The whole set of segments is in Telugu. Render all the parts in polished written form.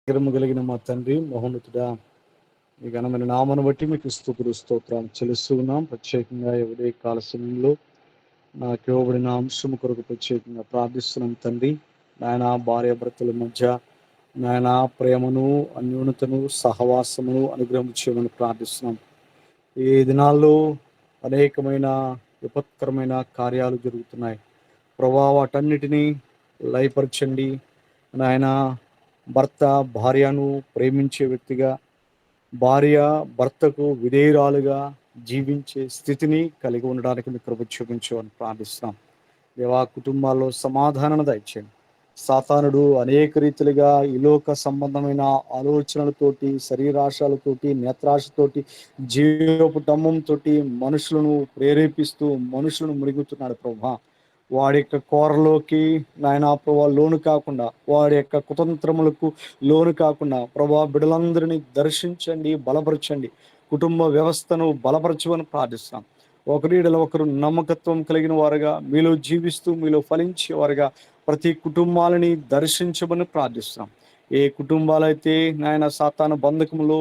కనికరము కలిగిన మా తండ్రి మహోన్నతుడా, మీ ఘనమైన నామను బట్టి మీకు స్తుతులు స్తోత్రాలు చెల్లిస్తున్నాం. ప్రత్యేకంగా ఎవరి కాల సమయంలో నాకు ఇవ్వబడిన అంశము కొరకు ప్రత్యేకంగా ప్రార్థిస్తున్నాం తండ్రి. నాయన భార్యాభర్తల మధ్య నాయన ప్రేమను, అన్యోన్యతను, సహవాసమును అనుగ్రహం చేయమని ప్రార్థిస్తున్నాం. ఈ దినాల్లో అనేకమైన విపత్కరమైన కార్యాలు జరుగుతున్నాయి ప్రభా. వాటన్నిటినీ లయపరచండి నాయన. భర్త భార్యను ప్రేమించే వ్యక్తిగా, భార్య భర్తకు విధేయురాలుగా జీవించే స్థితిని కలిగి ఉండడానికి మీకు కృప చూపించమని ప్రార్థిస్తున్నాం. దేవా, కుటుంబాల్లో సమాధానం దయచేయండి. సాతానుడు అనేక రీతిలుగా ఈ లోక సంబంధమైన ఆలోచనలతోటి, శరీరాశలతోటి, నేత్రాశతోటి, జీవపు డంబంతో మనుషులను ప్రేరేపిస్తూ మనుషులను మురుగుతున్నాడు ప్రభా. వాడి యొక్క కోరలోకి నాయన ప్రభా లోను కాకుండా, వాడి యొక్క కుతంత్రములకు లోను కాకుండా ప్రభా బిడ్డలందరినీ దర్శించండి, బలపరచండి. కుటుంబ వ్యవస్థను బలపరచమని ప్రార్థిస్తాం. ఒకరిడల ఒకరు నమ్మకత్వం కలిగిన వారుగా, మీలో జీవిస్తూ మీలో ఫలించేవారుగా ప్రతి కుటుంబాలని దర్శించమని ప్రార్థిస్తాం. ఏ కుటుంబాలైతే నాయన సాతాను బంధకములో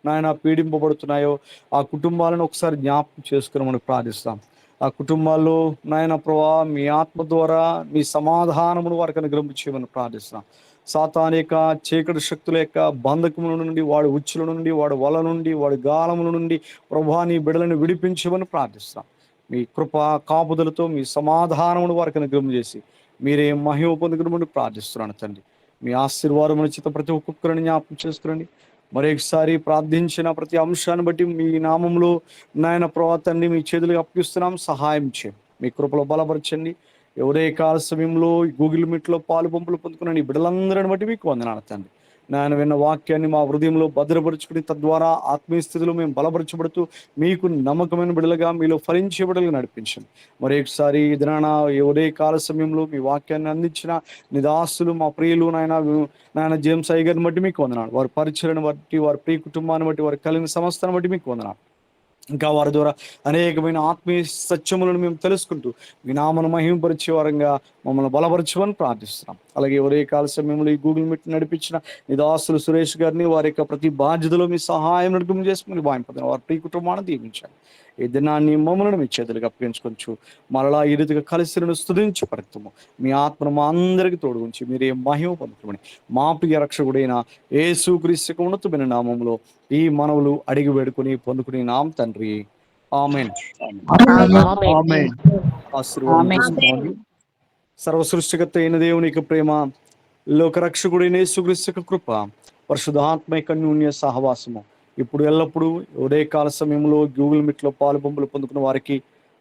నాయన పీడింపబడుతున్నాయో ఆ కుటుంబాలను ఒకసారి జ్ఞాపకం చేసుకున్నామని ప్రార్థిస్తాం. ఆ కుటుంబాల్లో నాయన ప్రభా మీ ఆత్మ ద్వారా మీ సమాధానమును వారికి అనుగ్రహించమని ప్రార్థిస్తున్నాం. సాతాను యొక్క చీకటి శక్తుల యొక్క బంధకముల నుండి, వాడి ఉచ్చుల నుండి, వాడి వల నుండి, వాడి గాలముల నుండి ప్రభా నీ బిడ్డలను విడిపించమని ప్రార్థిస్తాం. మీ కృప కాపుదలతో మీ సమాధానమును వారికి అనుగ్రహం చేసి మీరే మహిమ పొందుకుని ప్రార్థిస్తున్నాను తండ్రి. మీ ఆశీర్వాదముల చేత ప్రతి ఒక్కొక్కరిని జ్ఞాపకం చేసుకురండి. మరొకసారి ప్రార్థించిన ప్రతి అంశాన్ని బట్టి మీ నామంలో నాయన ప్రవర్తనని మీ చేతులకు అప్పగిస్తున్నాం. సహాయం చేయండి, మీ కృపలో బలపరచండి. ఎవరే కాల సమయంలో గూగుల్ మీట్లో పాలు పంపులు పొందుకున్న బిడ్డలందరిని బట్టి మీకు వందనాలు తండ్రి. నాయన విన్న వాక్యాన్ని మా హృదయంలో భద్రపరుచుకుని తద్వారా ఆత్మీయ స్థితిలో మేము బలపరచబడుతూ మీకు నమ్మకమైన బిడ్డలుగా మీలో ఫలించే బిడ్డలుగా నడిపించండి. మరొకసారి దినాన ఎవరే కాల సమయంలో మీ వాక్యాన్ని అందించిన నిదాసులు మా ప్రియులు నాయన జేమ్స్ అయ్య బట్టి మీకు వందనాలు. వారి పరిచయను బట్టి, వారి ప్రియ కుటుంబాన్ని బట్టి, వారి కలిగిన సంస్థను బట్టి మీకు వందనాలు. ఇంకా వారి ద్వారా అనేకమైన ఆత్మీయ సత్యములను మేము తెలుసుకుంటూ మీ నామను మహిమపరిచే వారంగా మమ్మల్ని బలపరచమని ప్రార్థిస్తున్నాం. అలాగే ఎవరే కాల సమయంలో ఈ గూగుల్ మీట్ నడిపించిన నిదాసులు సురేష్ గారిని, వారి యొక్క ప్రతి బాధ్యతలో మీ సహాయం నడుపు చేసుకుని బాగుపడుతున్న వారి ప్రియ కుటుంబాన్ని దీవించాలి. ఈ దినాన్ని మమ్మల్ని మీ చేతులకు అప్పగించుకొచ్చు మరలా ఈ రీతిగా కలిసి స్తుతించి పడుతాము. మీ ఆత్మను మా అందరికి తోడు ఉంచి మీరే మహిమ పొందుతామని మా ప్రియ రక్షకుడైన యేసుక్రీస్తు ఉన్నతమైన నామములో ఈ మనవులు అడిగి వేడుకొని పొందుకుని నామ తండ్రి, ఆమేన్. ఆమేన్. ఆశీర్వాదం తీసుకోండి. సర్వ సృష్టికర్త అయిన దేవునికి ప్రేమ, లోకరక్షకుడైన యేసుక్రీస్తు కృప, పరిశుద్ధాత్మ యొక్క అన్యోన్య సహవాసము ఇప్పుడు ఎల్లప్పుడూ ఉదయ కాల సమయంలో గూగుల్ మీట్లో పాలు పంపులు పొందుకున్న వారికి,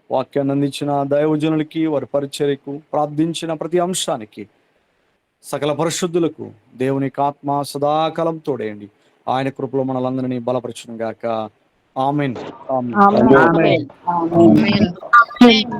వాక్యాన్ని అందించిన దైవజనులకి, వారి పరిచర్యకు, ప్రార్థించిన ప్రతి అంశానికి, సకల పరిశుద్ధులకు దేవుని ఆత్మ సదాకాలం తోడేయండి. ఆయన కృపలో మనలందరినీ బలపరచును గాక. ఆమేన్. ఆమేన్. ఆమేన్.